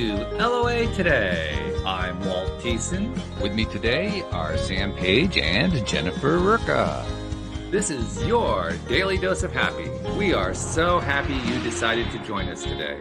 to LOA Today. I'm Walt Thiessen. With me today are Sam Page and Jennifer Rurka. This is your daily dose of happy. We are so happy you decided to join us today.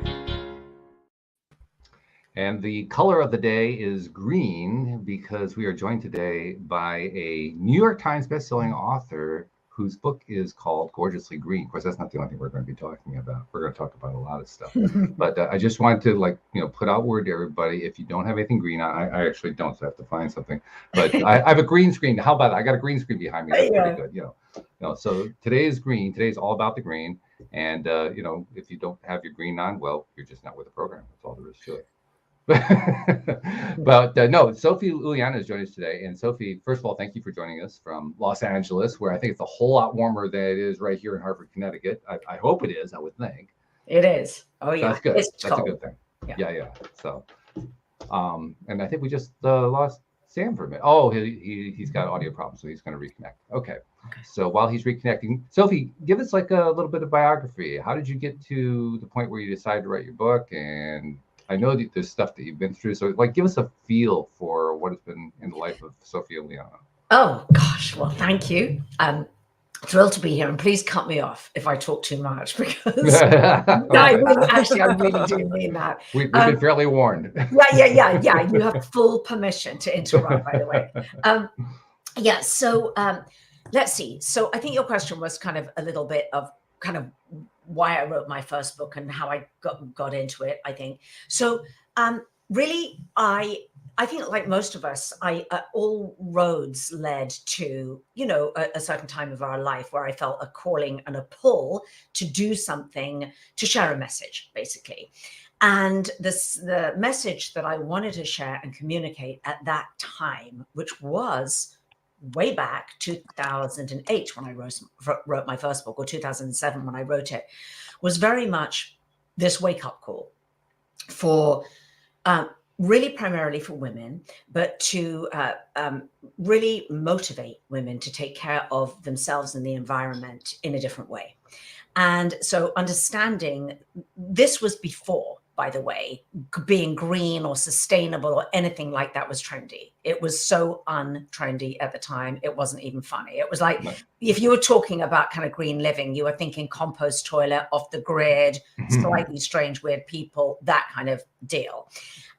And the color of the day is green because we are joined today by a New York Times bestselling author whose book is called Gorgeously Green. Of course, that's not the only thing we're going to be talking about. We're going to talk about a lot of stuff. But I just wanted to put out word to everybody. If you don't have anything green on, I actually don't, so I have to find something. But I have a green screen. How about that? I got a green screen behind me. That's pretty good. So today is green. Today's all about the green. And, if you don't have your green on, well, you're just not with the program. That's all there is to it. But no, Sophie Uliano is joining us today. And Sophie, first of all, thank you for joining us from Los Angeles, where I think it's a whole lot warmer than it is right here in Hartford, Connecticut. I hope it is, I would think. It is. Oh, yeah. So that's good. That's a good thing. Yeah. So, and I think we just lost Sam for a minute. Oh, he's got audio problems, so he's going to reconnect. Okay. So while he's reconnecting, Sophie, give us like a little bit of biography. How did you get to the point where you decided to write your book? And I know that there's stuff that you've been through. So give us a feel for what has been in the life of Sophie Uliano. Oh, gosh. Well, thank you. Thrilled to be here. And please cut me off if I talk too much, because I really do mean that. We've been fairly warned. Yeah. You have full permission to interrupt, by the way. So let's see. So I think your question was kind of a little bit of kind of why I wrote my first book and how I got into it, I think. So really, I think like most of us, all roads led to, a certain time of our life where I felt a calling and a pull to do something, to share a message, basically. And the message that I wanted to share and communicate at that time, which was way back 2008 when I wrote my first book, or 2007 when I wrote it, was very much this wake-up call for really primarily for women, but to really motivate women to take care of themselves and the environment in a different way. And so understanding this was before, by the way, being green or sustainable or anything like that was trendy. It was so untrendy at the time. It wasn't even funny. It was like, if you were talking about kind of green living, you were thinking compost toilet, off the grid, slightly strange, weird people, that kind of deal.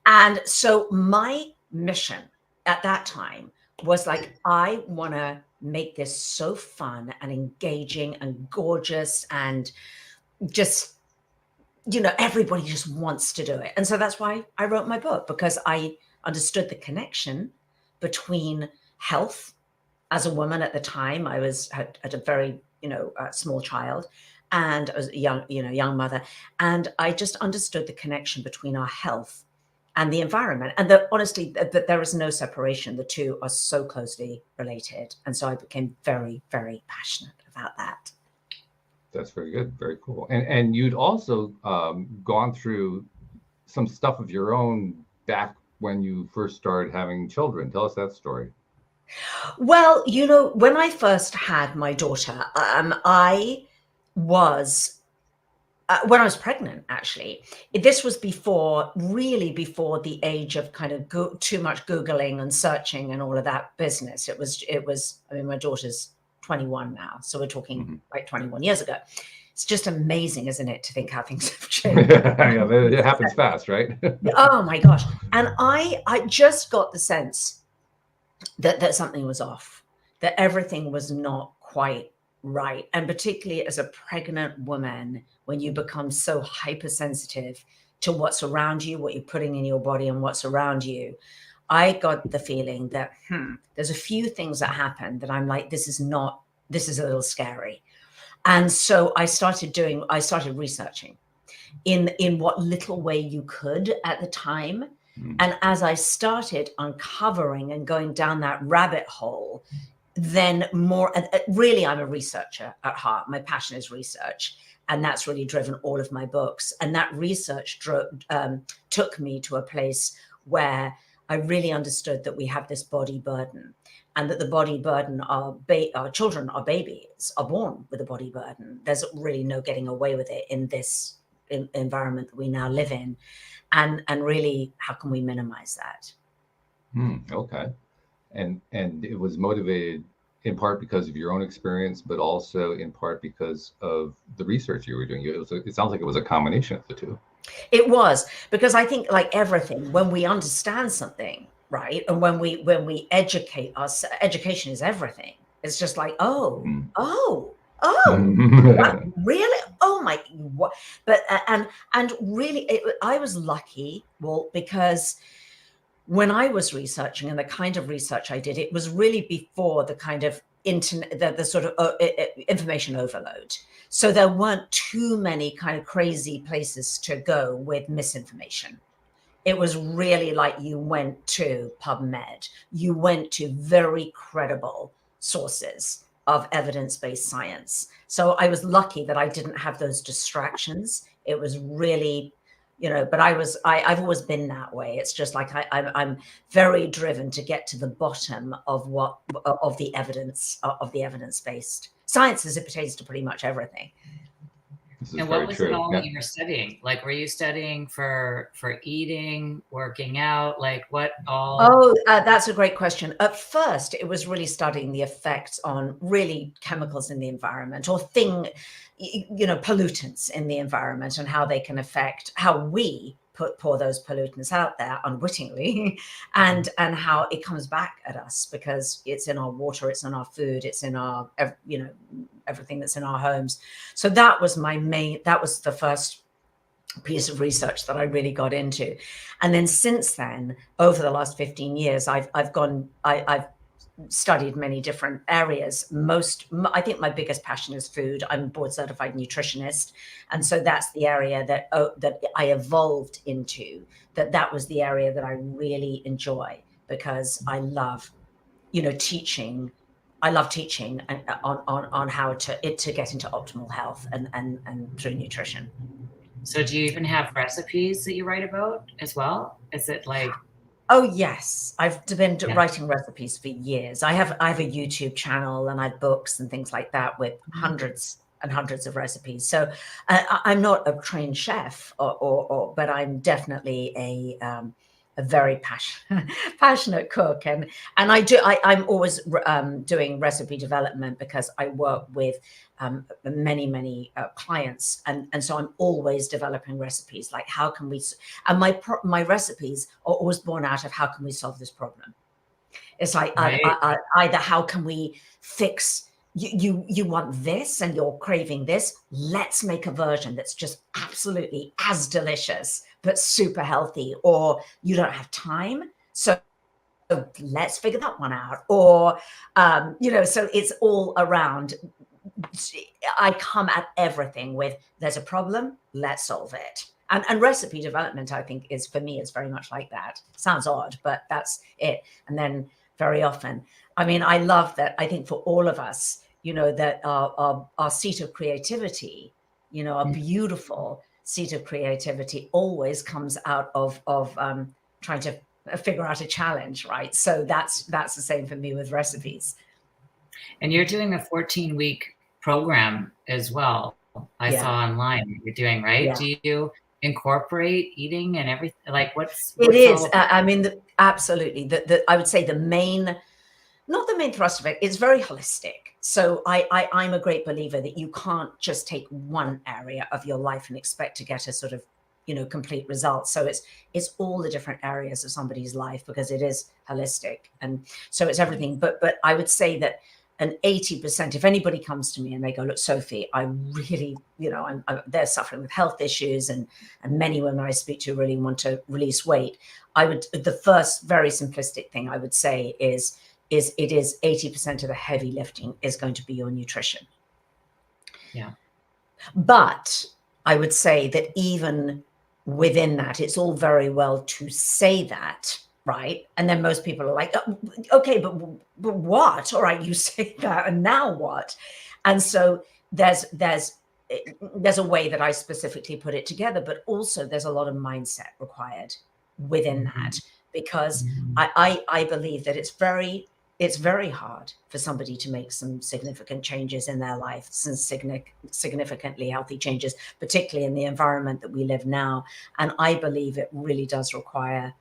And so my mission at that time was like, I want to make this so fun and engaging and gorgeous and just, everybody just wants to do it. And so that's why I wrote my book, because I understood the connection between health. As a woman at the time, I had a very, small child, and I was a young mother. And I just understood the connection between our health and the environment. And honestly, that there is no separation. The two are so closely related. And so I became very, very passionate about that. That's very good. Very cool. And you'd also gone through some stuff of your own back when you first started having children. Tell us that story. Well, when I first had my daughter, I was when I was pregnant, actually. This was before the age of kind of too much Googling and searching and all of that business. It was, my daughter's 21 now. So we're talking like 21 years ago. It's just amazing, isn't it, to think how things have changed. It happens fast, right? Oh my gosh. And I just got the sense that something was off, that everything was not quite right. And particularly as a pregnant woman, when you become so hypersensitive to what's around you, what you're putting in your body and what's around you, I got the feeling that there's a few things that happen that I'm like, this is a little scary. And so I started researching in what little way you could at the time. And as I started uncovering and going down that rabbit hole, then really, I'm a researcher at heart. My passion is research. And that's really driven all of my books. And that research took me to a place where I really understood that we have this body burden, and that the body burden, our children, our babies are born with a body burden. There's really no getting away with it in this environment that we now live in. and really, how can we minimize that? Okay. And it was motivated in part because of your own experience, but also in part because of the research you were doing. It sounds like it was a combination of the two. It was, because I think, like everything, when we understand something, right, and when we educate us, education is everything. It's just like, oh, what, really? Oh my, what? But and really, I was lucky, well, because when I was researching, and the kind of research I did, it was really before the kind of internet, the sort of information overload. So there weren't too many kind of crazy places to go with misinformation. It was really like you went to PubMed, you went to very credible sources of evidence-based science. So I was lucky that I didn't have those distractions. It was really, but I've always been that way. It's just like I'm very driven to get to the bottom of the evidence-based science as it pertains to pretty much everything. And what was it all that you were studying? Like, were you studying for eating, working out? like what all? Oh, that's a great question. At first, it was really studying the effects on really chemicals in the environment, or pollutants in the environment, and how they can affect how we pour those pollutants out there unwittingly, and how it comes back at us, because it's in our water, it's in our food, it's in our everything that's in our homes. So that was the first piece of research that I really got into. And then since then, over the last 15 years, I've studied many different areas. I think my biggest passion is food. I'm a board certified nutritionist. And so that's the area that I evolved into, that was the area that I really enjoy, because I love, teaching. I love teaching on how to get into optimal health and through nutrition. So do you even have recipes that you write about as well? Is it like? Oh yes, I've been writing recipes for years. I have a YouTube channel, and I have books and things like that with hundreds and hundreds of recipes. So I'm not a trained chef, but I'm definitely a very passionate cook, and I'm always doing recipe development, because I work with many clients, and so I'm always developing recipes, like how can we, and my recipes are always born out of how can we solve this problem. It's like, either how can we fix, you want this and you're craving this, let's make a version that's just absolutely as delicious but super healthy, or you don't have time, so let's figure that one out, or so it's all around. I come at everything with, there's a problem, let's solve it. And recipe development, I think, is, for me, is very much like that. Sounds odd, but that's it. And then very often, I mean, I love that. I think for all of us, that our seat of creativity, a beautiful seat of creativity always comes out of trying to figure out a challenge, right? So that's the same for me with recipes. And you're doing a 14-week program as well. I saw online you're doing, right? Yeah. Do you incorporate eating and everything? Like, what's it is? I mean, absolutely. I would say not the main thrust of it. It's very holistic. So I'm a great believer that you can't just take one area of your life and expect to get a sort of, complete result. So it's all the different areas of somebody's life, because it is holistic. And so it's everything. But I would say that an 80%, if anybody comes to me and they go, look, Sophie, I really, they're suffering with health issues, and many women I speak to really want to release weight. The first very simplistic thing I would say is it is 80% of the heavy lifting is going to be your nutrition. Yeah. But I would say that even within that, it's all very well to say that, right? And then most people are like, oh, okay, but what? All right, you say that, and now what? And so there's a way that I specifically put it together, but also there's a lot of mindset required within that, because I believe that it's it's very hard for somebody to make some significant changes in their life, some significantly healthy changes, particularly in the environment that we live now. And I believe it really does require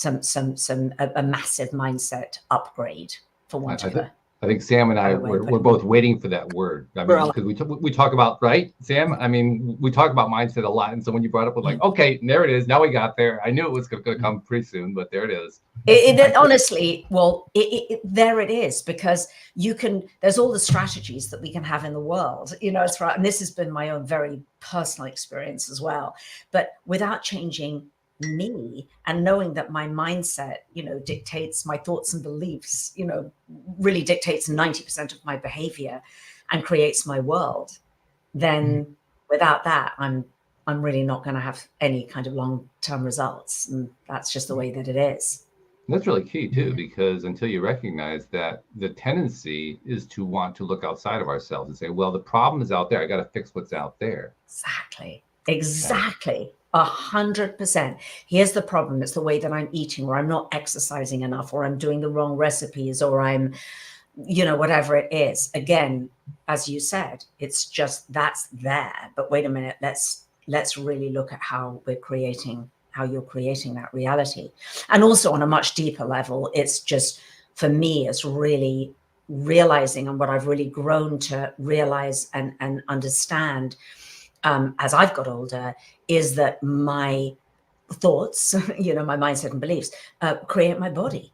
a massive mindset upgrade, for want of a. I think Sam and I we're both waiting for that word. I mean, because we talk about, right, Sam? I mean, we talk about mindset a lot, and so when you brought up, we're like, okay, there it is. Now we got there. I knew it was going to come pretty soon, but there it is. Honestly, well, there it is, because there's all the strategies that we can have in the world, it's right. And this has been my own very personal experience as well. But without changing me and knowing that my mindset, dictates my thoughts and beliefs, really dictates 90% of my behavior and creates my world, then without that, I'm really not going to have any kind of long-term results. And that's just the way that it is. That's really key too, because until you recognize that the tendency is to want to look outside of ourselves and say, well, the problem is out there. I got to fix what's out there. Exactly. 100%. Here's the problem. It's the way that I'm eating, or I'm not exercising enough, or I'm doing the wrong recipes, or I'm, whatever it is. Again, as you said, it's just that's there. But wait a minute, let's really look at how you're creating that reality. And also on a much deeper level, it's just, for me, it's really realizing, and what I've really grown to realize and understand as I've got older, is that my thoughts, my mindset and beliefs create my body.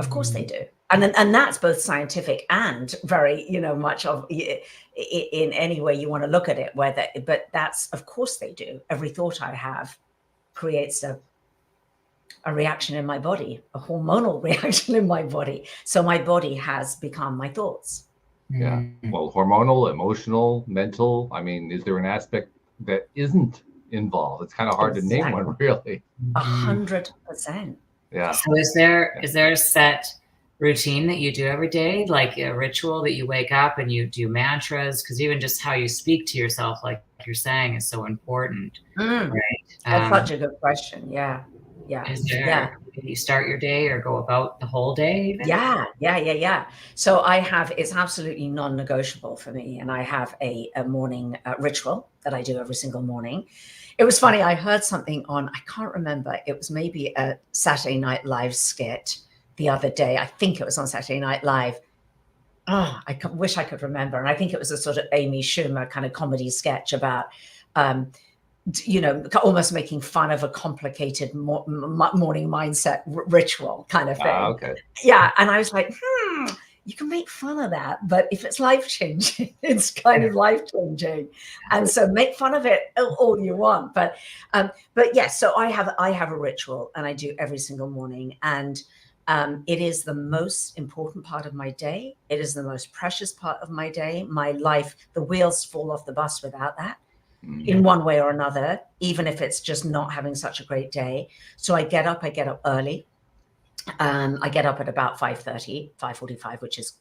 Of course they do. And that's both scientific and very, much of in any way you want to look at it, but that's, of course they do. Every thought I have creates a reaction in my body, a hormonal reaction in my body. So my body has become my thoughts. Yeah. Well, hormonal, emotional, mental. I mean, is there an aspect that isn't involved? It's kind of hard to name one, really. 100%. Yeah. So is there a set routine that you do every day, like a ritual that you wake up and you do mantras? Because even just how you speak to yourself, like you're saying, is so important. Right? That's such a good question. Yeah. Is there, you start your day or go about the whole day even? Yeah. So it's absolutely non-negotiable for me. And I have a morning ritual that I do every single morning. It was funny. I heard something on, I can't remember. It was maybe a Saturday Night Live skit the other day. I think it was on Saturday Night Live. Oh, I wish I could remember. And I think it was a sort of Amy Schumer kind of comedy sketch about, almost making fun of a complicated morning mindset ritual kind of thing. Okay. Yeah. And I was like, you can make fun of that, but if it's life-changing, it's kind of life-changing. And so make fun of it all you want. But yes, so I have a ritual, and I do every single morning. And it is the most important part of my day. It is the most precious part of my day. My life, the wheels fall off the bus without that. In one way or another, even if it's just not having such a great day. So I get up early. I get up at about 5:30, 5:45, which is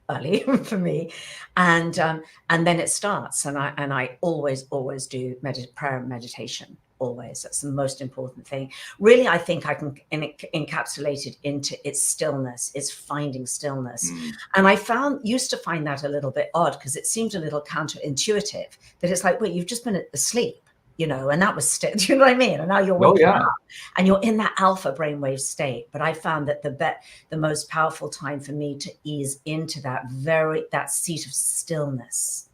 early for me. And then it starts. And I always do prayer and meditation. Always. That's the most important thing. Really, I think I can encapsulate it into its stillness, it's finding stillness. And I used to find that a little bit odd, because it seemed a little counterintuitive, that it's like, wait, you've just been asleep, and that was still, do you know what I mean? And now you're waking up and you're in that alpha brainwave state. But I found that the most powerful time for me to ease into that seat of stillness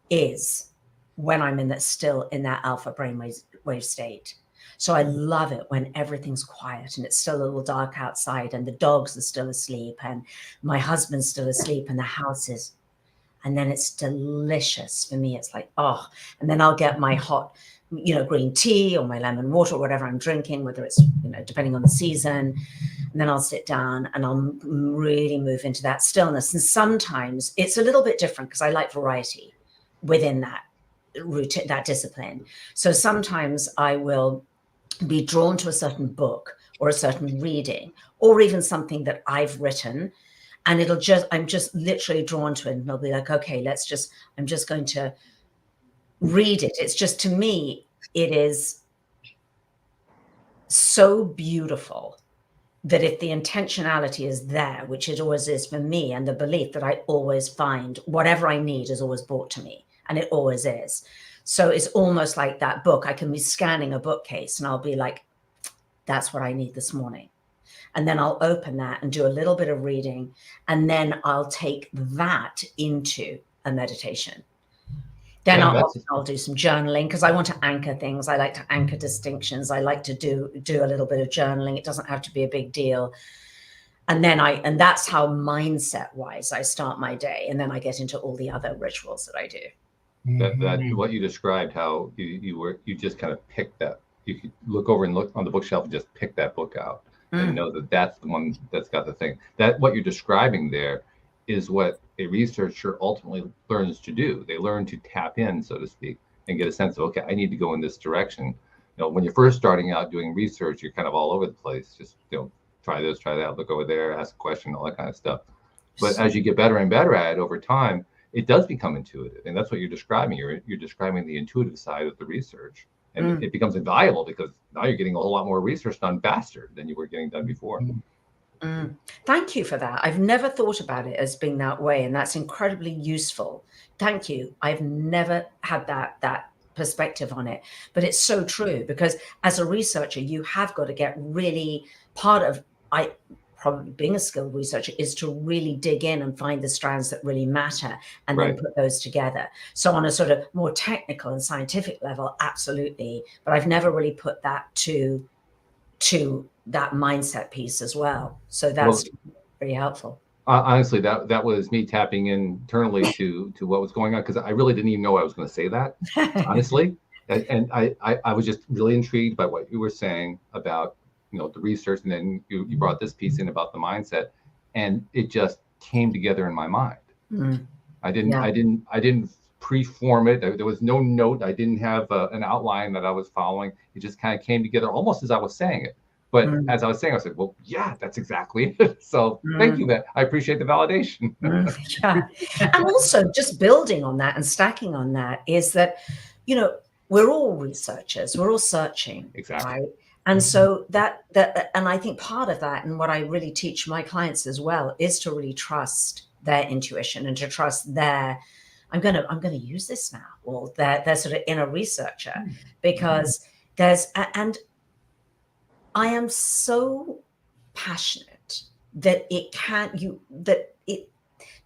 is when I'm in that alpha brainwave state. So I love it when everything's quiet and it's still a little dark outside, and the dogs are still asleep, and my husband's still asleep, and the house is, and then it's delicious for me. It's like, and then I'll get my hot, green tea or my lemon water or whatever I'm drinking, whether it's, depending on the season. And then I'll sit down and I'll really move into that stillness. And sometimes it's a little bit different, because I like variety within that routine, that discipline. So sometimes I will be drawn to a certain book or a certain reading, or even something that I've written, and I'm just literally drawn to it, and I'll be like, okay, I'm just going to read it. It's just, to me, it is so beautiful that if the intentionality is there, which it always is for me, and the belief that I always find whatever I need is always brought to me, and it always is. So it's almost like that book. I can be scanning a bookcase and I'll be like, that's what I need this morning. And then I'll open that and do a little bit of reading. And then I'll take that into a meditation. Then I'll do some journaling because I want to anchor things. I like to anchor distinctions. I like to do a little bit of journaling. It doesn't have to be a big deal. And then that's how mindset wise I start my day. And then I get into all the other rituals that I do. That what you described, how you just kind of picked that. You could look over and look on the bookshelf and just pick that book out and know that that's the one that's got the thing. That what you're describing there is what a researcher ultimately learns to do. They learn to tap in, so to speak, and get a sense of, okay, I need to go in this direction. When you're first starting out doing research, you're kind of all over the place. Just try this, try that, look over there, ask a question, all that kind of stuff. But as you get better and better at it over time, it does become intuitive, and that's what you're describing. You're describing the intuitive side of the research, and it becomes invaluable because now you're getting a whole lot more research done faster than you were getting done before. Thank you for that. I've never thought about it as being that way, and that's incredibly useful. Thank you. I've never had that perspective on it, but it's so true because as a researcher, you have got to get really part of probably being a skilled researcher is to really dig in and find the strands that really matter and then put those together. So on a sort of more technical and scientific level, absolutely. But I've never really put that to that mindset piece as well. So that's pretty helpful. Honestly, that was me tapping internally to what was going on, because I really didn't even know I was going to say that, honestly. And I was just really intrigued by what you were saying about the research, and then you brought this piece in about the mindset, and it just came together in my mind. I didn't pre-form it. There was no note. I didn't have an outline that I was following. It just kind of came together almost as I was saying it. But as I was saying, I said, well, yeah, that's exactly it. So thank you, man. I appreciate the validation. Yeah. And also just building on that and stacking on that is that, we're all researchers, we're all searching. Exactly. Right? And so that and I think part of that, and what I really teach my clients as well, is to really trust their intuition and to trust their, I'm going to use this now, or their sort of inner researcher, because and I am so passionate that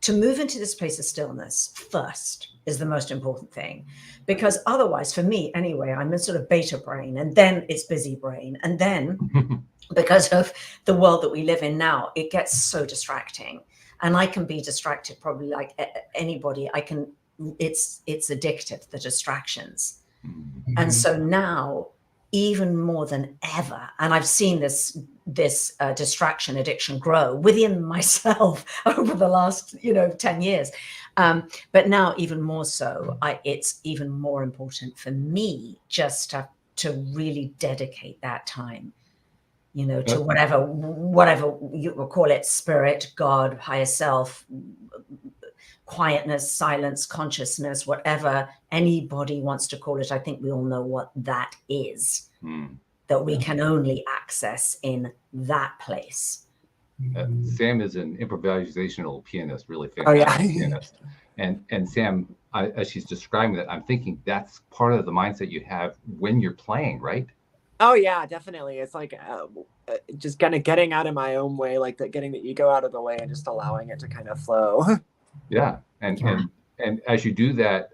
to move into this place of stillness first is the most important thing, because otherwise, for me anyway, I'm in sort of beta brain, and then it's busy brain, and then because of the world that we live in now, it gets so distracting, and I can be distracted probably like anybody. It's addictive, the distractions, and so now, even more than ever, and I've seen this distraction addiction grow within myself over the last 10 years, but now even more so, it's even more important for me just to really dedicate that time, to whatever you will call it, spirit, God, higher self, quietness, silence, consciousness, whatever anybody wants to call it. I think we all know what that is, that we can only access in that place. Sam is an improvisational pianist, really fantastic pianist. And Sam, as she's describing that, I'm thinking that's part of the mindset you have when you're playing, right? Oh yeah, definitely. It's like just kind of getting out of my own way, like getting the ego out of the way and just allowing it to kind of flow. Yeah. And as you do that,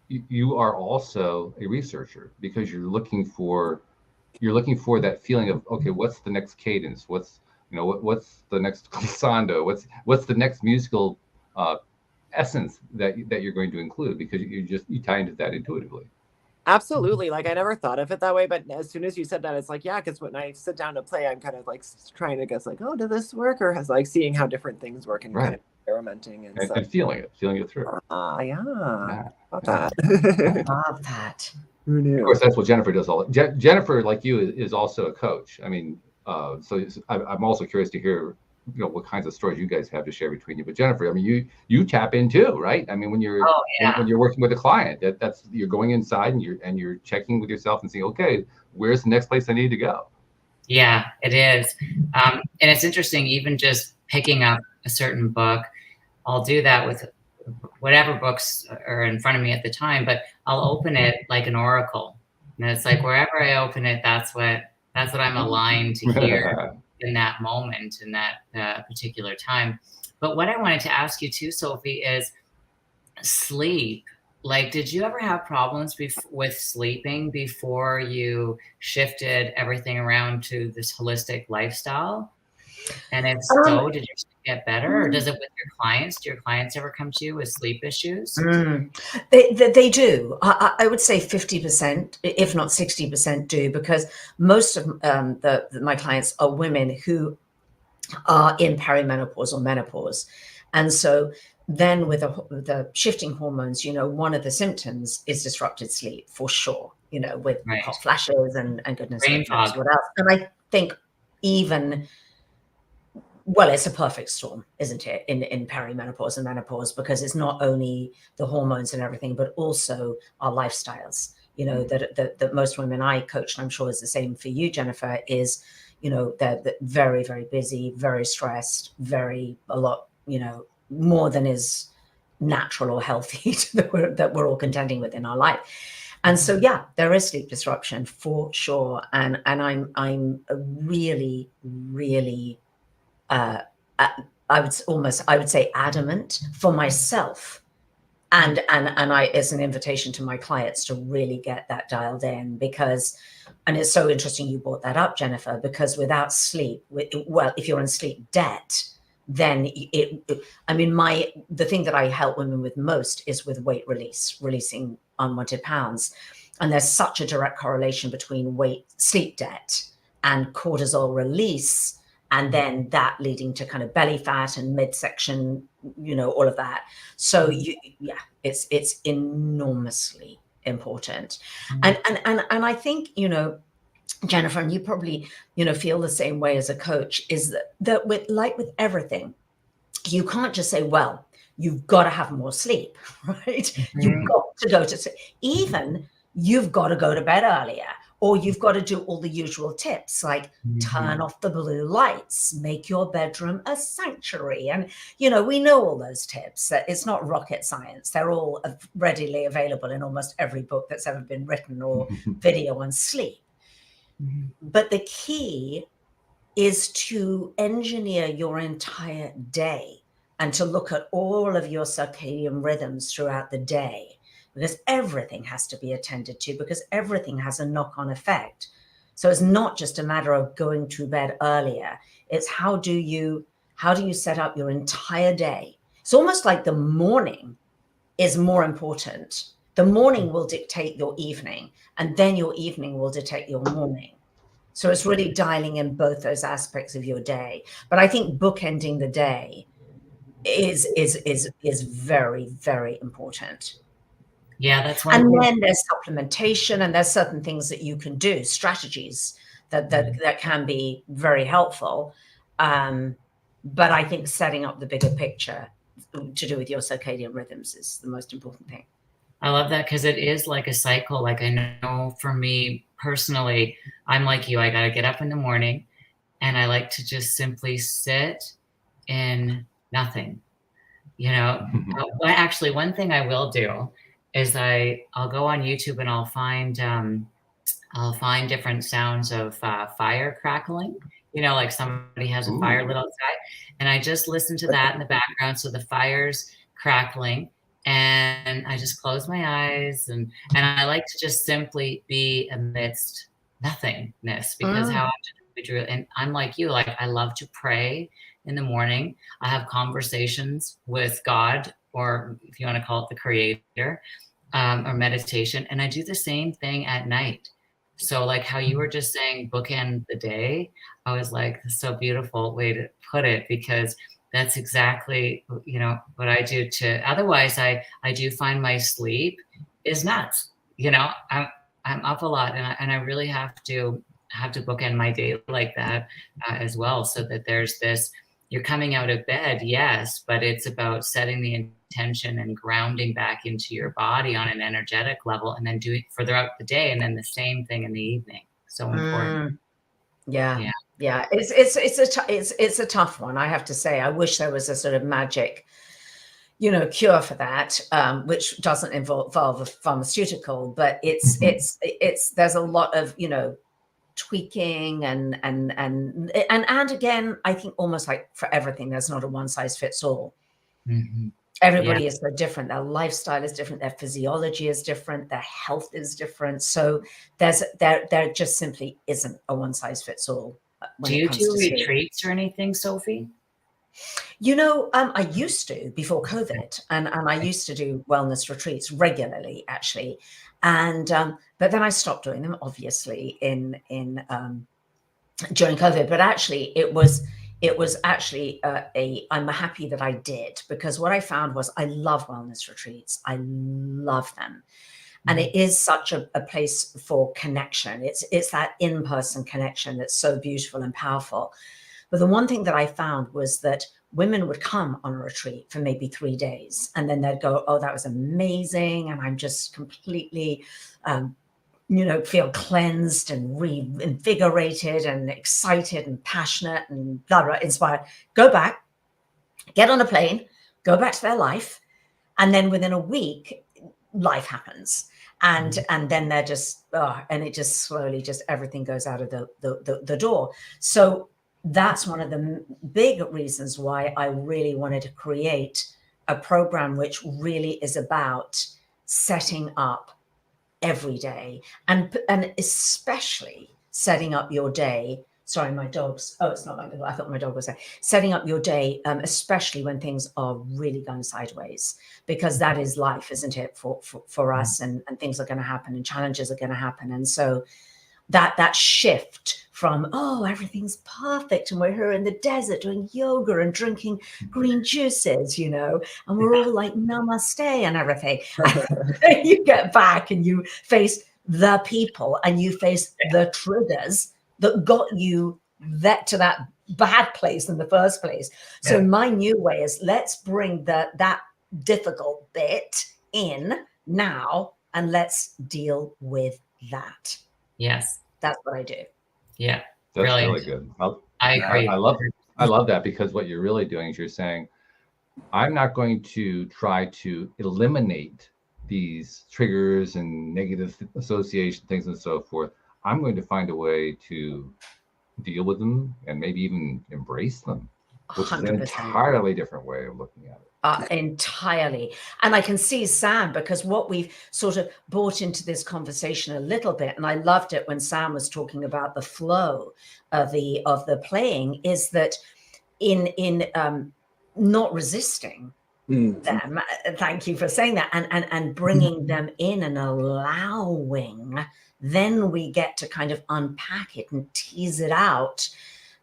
you are also a researcher, because you're looking for that feeling of, okay, what's the next cadence? What's the next glissando? What's the next musical essence that you're going to include, because you tie into that intuitively. Absolutely. Like I never thought of it that way, but as soon as you said that, it's like, yeah, because when I sit down to play, I'm kind of like trying to guess, like, oh, did this work? Or has like seeing how different things work and kind of experimenting and feeling it through. Yeah. Love that. Love that. Who knew? Of course, that's what Jennifer does. Jennifer, like you, is also a coach. I mean, so I'm also curious to hear, what kinds of stories you guys have to share between you. But Jennifer, I mean, you tap in too, right? I mean, when you're when you're working with a client, that's you're going inside and you're checking with yourself and saying, okay, where's the next place I need to go? Yeah, it is. And it's interesting, even just picking up a certain book, I'll do that with whatever books are in front of me at the time, but I'll open it like an oracle. And it's like wherever I open it, that's what I'm aligned to hear in that moment, in that particular time. But what I wanted to ask you too, Sophie, is sleep. Like, did you ever have problems with sleeping before you shifted everything around to this holistic lifestyle? And if so, did your sleep get better, or does it with your clients? Do your clients ever come to you with sleep issues? They do. I would say 50%, if not 60% do, because most of my clients are women who are in perimenopause or menopause. And so then with the shifting hormones, one of the symptoms is disrupted sleep for sure, with hot flashes and goodness knows what else. And I think it's a perfect storm, isn't it, in perimenopause and menopause, because it's not only the hormones and everything, but also our lifestyles, that most women I coach, and I'm sure is the same for you, Jennifer, is, they're very, very busy, very stressed, a lot, more than is natural or healthy that we're all contending with in our life. And so, yeah, there is sleep disruption for sure. And I'm really, really, I would say adamant for myself, and it's an invitation to my clients to really get that dialed in, because, and it's so interesting you brought that up, Jennifer, because without sleep, if you're in sleep debt, then the thing that I help women with most is with weight releasing unwanted pounds. And there's such a direct correlation between sleep debt and cortisol release, and then that leading to kind of belly fat and midsection, all of that. So it's enormously important. And I think, Jennifer, and you probably, feel the same way as a coach, is that with everything, you can't just say, well, you've got to have more sleep, right? You've got to go to sleep. Even you've got to go to bed earlier, or you've got to do all the usual tips, like turn off the blue lights, make your bedroom a sanctuary. And, we know all those tips. It's not rocket science. They're all readily available in almost every book that's ever been written or video on sleep. But the key is to engineer your entire day and to look at all of your circadian rhythms throughout the day, because everything has to be attended to, because everything has a knock-on effect. So it's not just a matter of going to bed earlier. It's how do you set up your entire day? It's almost like the morning is more important. The morning will dictate your evening, and then your evening will dictate your morning. So it's really dialing in both those aspects of your day. But I think bookending the day is very, very important. Yeah, that's one. And then there's supplementation, and there's certain things that you can do, strategies that can be very helpful. But I think setting up the bigger picture to do with your circadian rhythms is the most important thing. I love that, because it is like a cycle. Like, I know for me personally, I'm like you, I got to get up in the morning and I like to just simply sit in nothing. Actually, one thing I will do is I'll go on YouTube and I'll find different sounds of fire crackling, like somebody has a fire lit outside, and I just listen to that in the background. So the fire's crackling, and I just close my eyes, and I like to just simply be amidst nothingness, because how often we do, and I'm like you, like I love to pray in the morning. I have conversations with God, or if you want to call it the creator, or meditation, and I do the same thing at night. So like how you were just saying, bookend the day, I was like, that's so beautiful way to put it, because that's exactly, what I do otherwise I do find my sleep is nuts. I'm up a lot, and I really have to bookend my day like that as well, so that there's this, you're coming out of bed, yes, but it's about setting the intention and grounding back into your body on an energetic level, and then doing further out the day, and then the same thing in the evening. So important. Yeah. It's a tough one, I have to say. I wish there was a sort of magic, cure for that, which doesn't involve a pharmaceutical, but it's there's a lot of, tweaking and again, I think almost like for everything, there's not a one size fits all. Mm-hmm. Everybody is so different. Their lifestyle is different. Their physiology is different. Their health is different. So there just simply isn't a one size fits all. Do you do retreats or anything, Sophie? I used to before COVID, and I used to do wellness retreats regularly, actually, and but then I stopped doing them, obviously, in during COVID. But actually, it was actually I'm happy that I did, because what I found was I love wellness retreats. I love them. And it is such a place for connection. It's that in-person connection that's so beautiful and powerful. But the one thing that I found was that women would come on a retreat for maybe 3 days, and then they'd go, oh, that was amazing. And I'm just completely, feel cleansed and reinvigorated and excited and passionate and blah, blah, inspired. Go back, get on a plane, go back to their life. And then within a week, life happens. And then they're just, and it just slowly, just everything goes out of the door. So that's one of the big reasons why I really wanted to create a program which really is about setting up every day, and especially setting up your day. Sorry, my dog's, it's not my dog. I thought my dog was there. Setting up your day, especially when things are really going sideways, because that is life, isn't it, for us, and things are going to happen and challenges are going to happen. And so that shift from, everything's perfect and we're here in the desert doing yoga and drinking green juices, and we're all like namaste and everything. And you get back and you face the people and you face the triggers that got you to that bad place in the first place. So my new way is, let's bring that difficult bit in now and let's deal with that. Yes. That's what I do. Yeah. That's really good. I agree. I love that, because what you're really doing is you're saying, I'm not going to try to eliminate these triggers and negative association things and so forth. I'm going to find a way to deal with them and maybe even embrace them, which 100%. Is an entirely different way of looking at it. Entirely. And I can see, Sam, because what we've sort of brought into this conversation a little bit, and I loved it when Sam was talking about the flow of the playing, is that in not resisting them, thank you for saying that, and bringing them in and allowing, then we get to kind of unpack it and tease it out.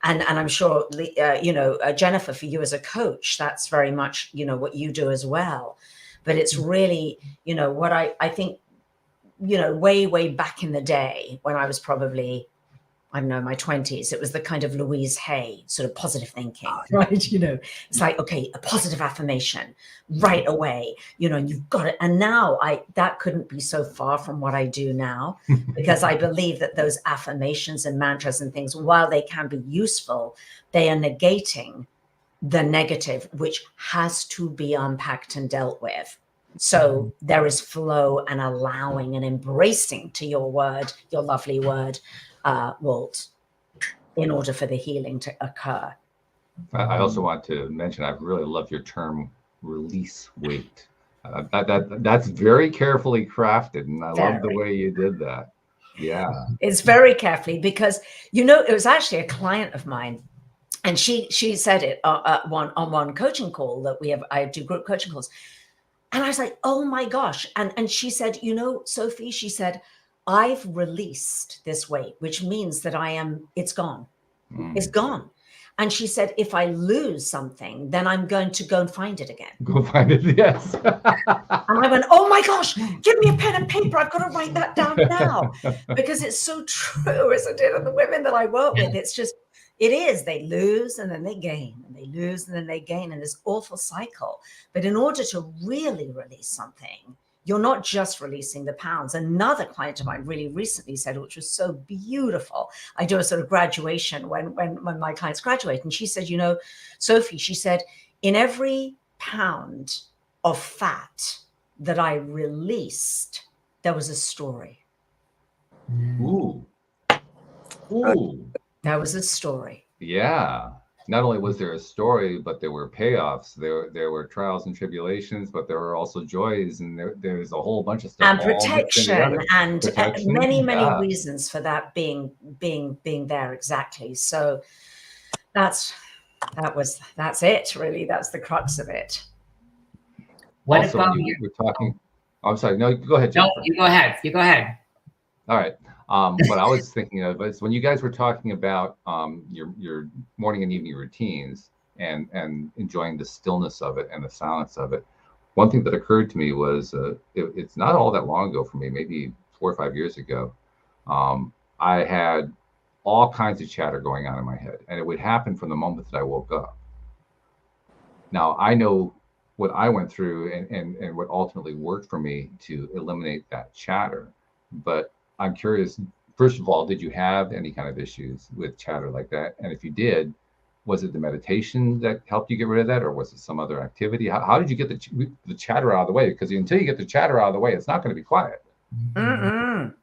And I'm sure, Jennifer, for you as a coach, that's very much, what you do as well. But it's really, what I think, way back in the day when I was probably, I don't know, my 20s, it was the kind of Louise Hay sort of positive thinking, right? It's like, okay, a positive affirmation right away, and you've got it. And now that couldn't be so far from what I do now, because I believe that those affirmations and mantras and things, while they can be useful, they are negating the negative, which has to be unpacked and dealt with. So there is flow and allowing and embracing, to your word, your lovely word, Walt, in order for the healing to occur. I also want to mention, I really love your term, release weight. That's very carefully crafted, and I love the way you did that. Yeah. It's very carefully, because, it was actually a client of mine, and she said it on one coaching call that we have. I do group coaching calls. And I was like, oh my gosh. And she said, Sophie, she said, I've released this weight, which means that it's gone. It's gone. And she said, if I lose something, then I'm going to go and find it again. Go find it, yes. And I went, oh my gosh, give me a pen and paper. I've got to write that down now. Because it's so true, isn't it? And the women that I work with, it's just, it is. They lose and then they gain, and they lose and then they gain, in this awful cycle. But in order to really release something, you're not just releasing the pounds. Another client of mine really recently said, which was so beautiful. I do a sort of graduation when my clients graduate. And she said, Sophie, she said, in every pound of fat that I released, there was a story. Ooh. Ooh. There was a story. Yeah. Not only was there a story, but there were payoffs. There were trials and tribulations, but there were also joys, and there's a whole bunch of stuff. And protection, and many reasons for that being there, exactly. So that's it, really. That's the crux of it. What also, about we're talking? I'm sorry. No, go ahead, Jennifer. No, you go ahead. You go ahead. All right. What I was thinking of is when you guys were talking about your morning and evening routines and enjoying the stillness of it and the silence of it. One thing that occurred to me was it's not all that long ago for me, maybe 4 or 5 years ago. I had all kinds of chatter going on in my head, and it would happen from the moment that I woke up. Now, I know what I went through and what ultimately worked for me to eliminate that chatter. But I'm curious, first of all, did you have any kind of issues with chatter like that? And if you did, was it the meditation that helped you get rid of that, or was it some other activity? How did you get the chatter out of the way? Because until you get the chatter out of the way, it's not going to be quiet. Mm-mm.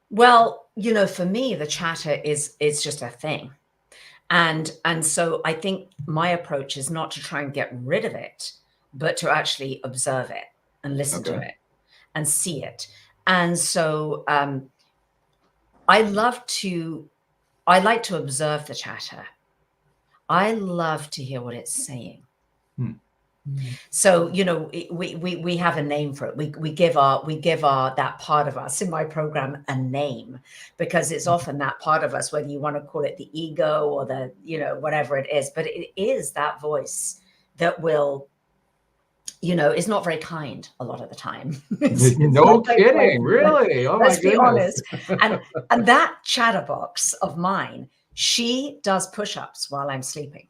Well, for me, the chatter is just a thing. And so I think my approach is not to try and get rid of it, but to actually observe it and listen to it and see it. And so I like to observe the chatter. I love to hear what it's saying. So, we have a name for it. We give our that part of us in my program a name, because it's often that part of us, whether you want to call it the ego or the, whatever it is, but it is that voice that will, is not very kind a lot of the time. It's no kidding, really? Oh, let's be goodness. honest. And that chatterbox of mine, she does push-ups while I'm sleeping.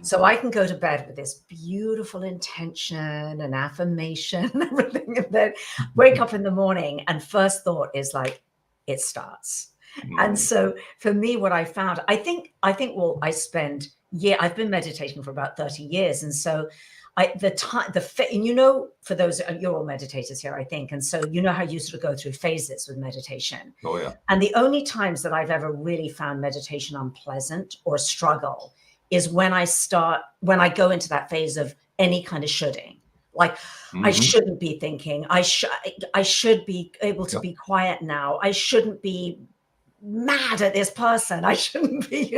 So I can go to bed with this beautiful intention and affirmation and everything, and then wake up in the morning and first thought is like, it starts. And so for me, what I found, I think, well, I've been meditating for about 30 years. And so for those, you're all meditators here, I think. And so, how you sort of go through phases with meditation. Oh, yeah. And the only times that I've ever really found meditation unpleasant or struggle is when I go into that phase of any kind of shoulding. Like, I shouldn't be thinking, I should be able to be quiet now. I shouldn't be mad at this person. I shouldn't be,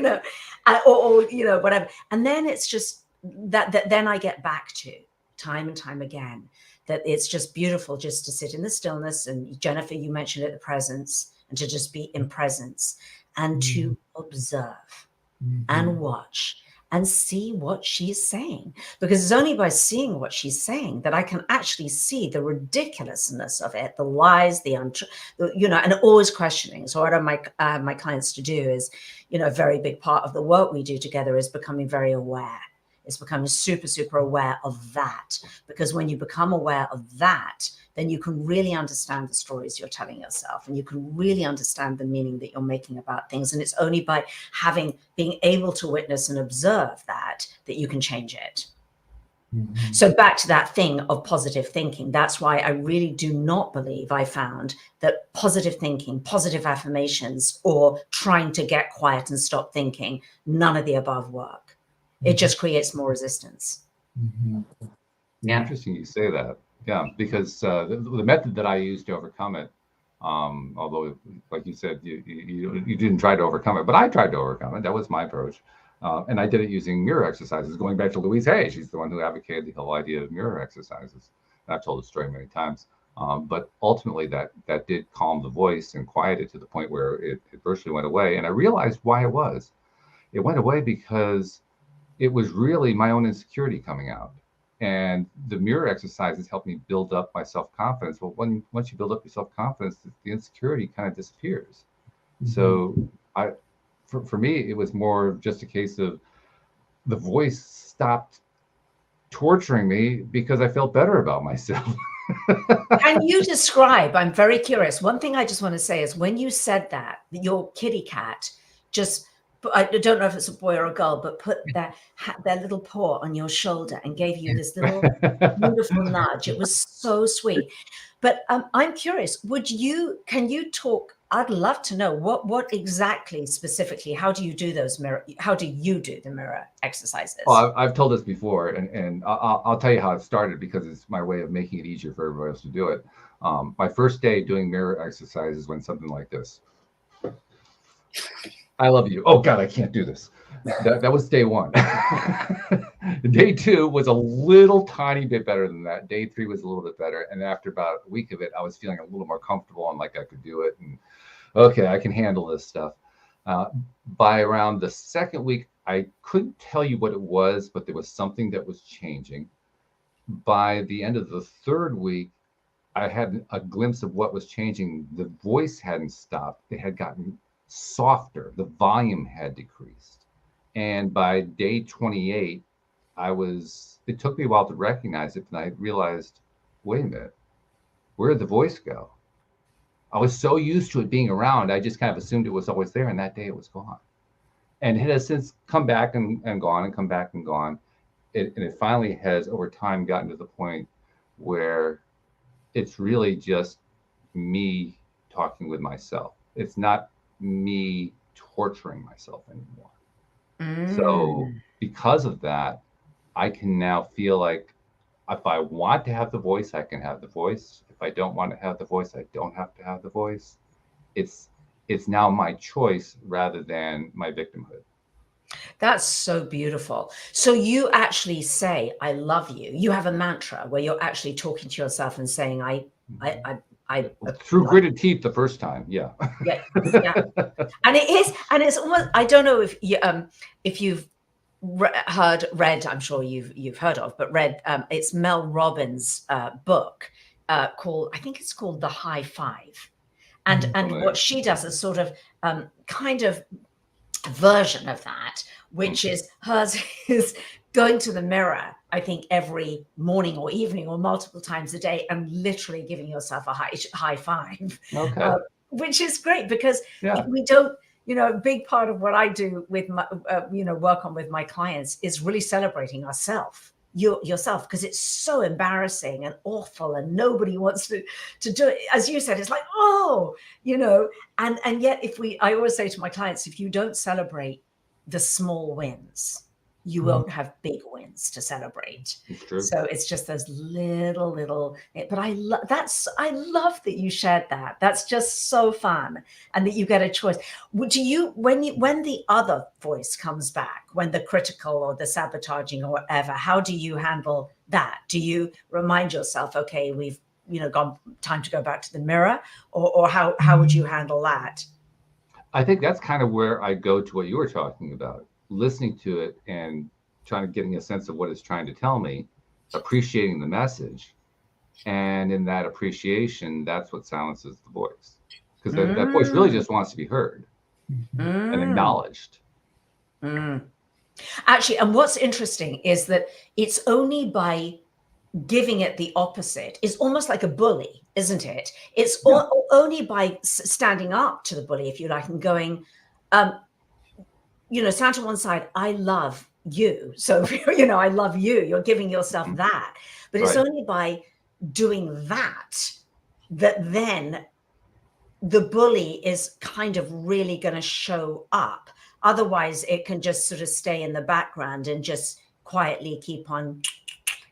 or whatever. And then it's just that then I get back to time and time again, that it's just beautiful just to sit in the stillness. And Jennifer, you mentioned it, the presence, and to just be in presence and to observe and watch and see what she's saying, because it's only by seeing what she's saying that I can actually see the ridiculousness of it, the lies, and always questioning. So what I want my clients to do is, a very big part of the work we do together is becoming very aware. It's becoming super, super aware of that, because when you become aware of that, then you can really understand the stories you're telling yourself, and you can really understand the meaning that you're making about things. And it's only by being able to witness and observe that you can change it. So back to that thing of positive thinking. That's why I really do not believe I found that positive thinking, positive affirmations, or trying to get quiet and stop thinking, none of the above work. It just creates more resistance. Yeah. Interesting you say that. Yeah, because the method that I use to overcome it, although, like you said, you didn't try to overcome it, but I tried to overcome it. That was my approach. And I did it using mirror exercises, going back to Louise Hay. She's the one who advocated the whole idea of mirror exercises. And I've told the story many times. But ultimately, that did calm the voice and quiet it to the point where it virtually went away. And I realized why it was. It went away because it was really my own insecurity coming out. And the mirror exercises helped me build up my self-confidence. Well, once you build up your self-confidence, the insecurity kind of disappears. So for me, it was more just a case of the voice stopped torturing me because I felt better about myself. Can you describe, I'm very curious. One thing I just want to say is when you said that, your kitty cat just, I don't know if it's a boy or a girl, but put their little paw on your shoulder and gave you this little beautiful nudge. It was so sweet. But I'm curious, can you talk, I'd love to know what exactly specifically, how do you do the mirror exercises? Well, I've told this before, and I'll tell you how it started because it's my way of making it easier for everybody else to do it. My first day doing mirror exercises went something like this. I love you. Oh God, I can't do this. That was day one. Day two was a little tiny bit better than that. Day three was a little bit better. And after about a week of it, I was feeling a little more comfortable and like I could do it. And okay, I can handle this stuff. By around the second week, I couldn't tell you what it was, but there was something that was changing. By the end of the third week, I had a glimpse of what was changing. The voice hadn't stopped. It had gotten softer. The volume had decreased. And by day 28, it took me a while to recognize it. And I realized, wait a minute, where did the voice go? I was so used to it being around, I just kind of assumed it was always there. And that day it was gone. And it has since come back and gone and come back and gone. And it finally has over time gotten to the point where it's really just me talking with myself. It's not me torturing myself anymore. So because of that, I can now feel like if I want to have the voice, I can have the voice. If I don't want to have the voice, I don't have to have the voice. It's now my choice rather than my victimhood. That's so beautiful. So you actually say, I love you. You have a mantra where you're actually talking to yourself and saying, I through gritted teeth the first time. Yeah. Yeah. And it's almost, I don't know if you've read, I'm sure you've heard of, but read, it's Mel Robbins' book called, I think it's called The High Five. And what she does is sort of kind of version of that, which is hers is going to the mirror, I think every morning or evening or multiple times a day and literally giving yourself a high five. Okay. Which is great because we don't, a big part of what I do with my, work on with my clients is really celebrating yourself, because it's so embarrassing and awful and nobody wants to do it. As you said, it's like, and yet I always say to my clients, if you don't celebrate the small wins, you won't have big wins to celebrate. It's true. So it's just those little, but I love that you shared that. That's just so fun. And that you get a choice. Do you, when the other voice comes back, when the critical or the sabotaging or whatever, how do you handle that? Do you remind yourself, okay, we've, gone time to go back to the mirror, or how would you handle that? I think that's kind of where I go to what you were talking about. Listening to it and getting a sense of what it's trying to tell me, appreciating the message. And in that appreciation, that's what silences the voice. Because that voice really just wants to be heard and acknowledged. Actually, and what's interesting is that it's only by giving it the opposite. It's almost like a bully, isn't it? It's only by standing up to the bully, if you like, and going, stand to one side, I love you. So, I love you. You're giving yourself that. But it's only by doing that then the bully is kind of really going to show up. Otherwise, it can just sort of stay in the background and just quietly keep on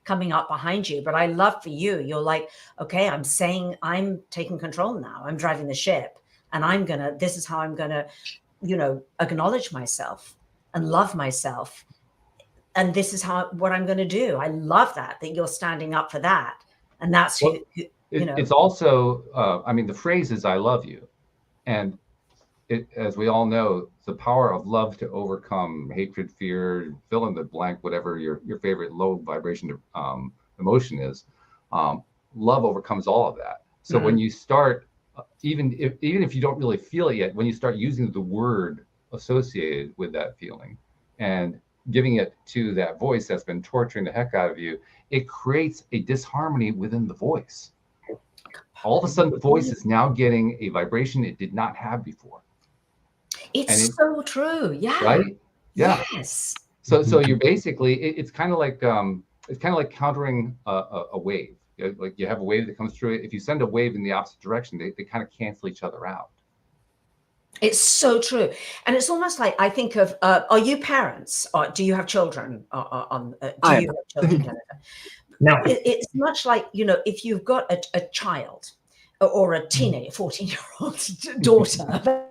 coming up behind you. But I love for you, you're like, okay, I'm taking control now. I'm driving the ship, and this is how I'm going to acknowledge myself and love myself. And this is what I'm going to do. I love that you're standing up for that. And that's it's also, the phrase is, I love you. And as we all know, the power of love to overcome hatred, fear, fill in the blank, whatever your favorite low vibration emotion is, love overcomes all of that. So when you start, even if you don't really feel it yet, when you start using the word associated with that feeling and giving it to that voice that's been torturing the heck out of you, it creates a disharmony within the voice. All of a sudden, the voice is now getting a vibration it did not have before. It's so true. Yeah. Right? Yeah. Yes. So you're basically, it's kind of like countering a wave. Like you have a wave that comes through it. If you send a wave in the opposite direction, they kind of cancel each other out. It's so true. And it's almost like, I think of, are you parents? Or do you have children? Do you have children, Jennifer? No. It's much like, if you've got a child or a teenage 14-year-old daughter,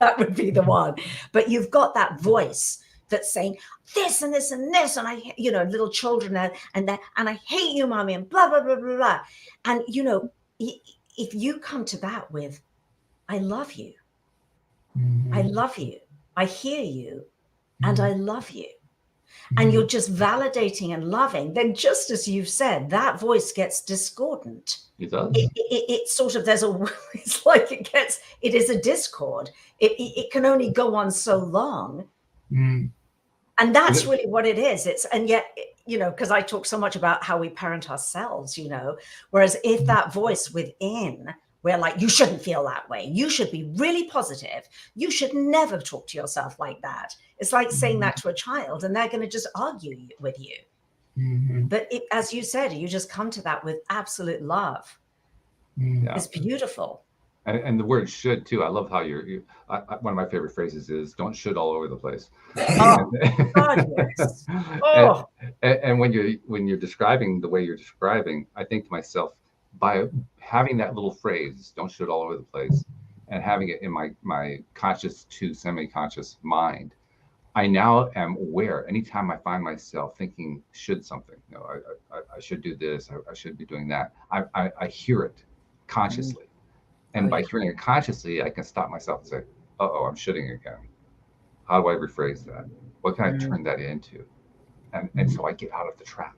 that would be the one. But you've got that voice that's saying this and this and this, and I, little children and I hate you, mommy, and blah, blah, blah, blah, blah. And, if you come to that with, I love you. I love you. I hear you. And I love you. And you're just validating and loving, then just as you've said, that voice gets discordant. It does. It sort of, it's like it is a discord. It can only go on so long. And that's really what it is. And yet, because I talk so much about how we parent ourselves, whereas if that voice within, we're like, you shouldn't feel that way. You should be really positive. You should never talk to yourself like that. It's like saying that to a child, and they're going to just argue with you. But as you said, you just come to that with absolute love. Yeah. It's beautiful. And the word should too. I love how one of my favorite phrases is "don't should all over the place." Oh, God, yes. Oh. And when you're describing the way you're describing, I think to myself, by having that little phrase, "don't should all over the place," and having it in my conscious to semi-conscious mind, I now am aware. Anytime I find myself thinking should something, I should do this, I should be doing that, I hear it consciously. And by hearing it consciously, I can stop myself and say, uh-oh, I'm shoulding again. How do I rephrase that? What can I turn that into? And so I get out of the trap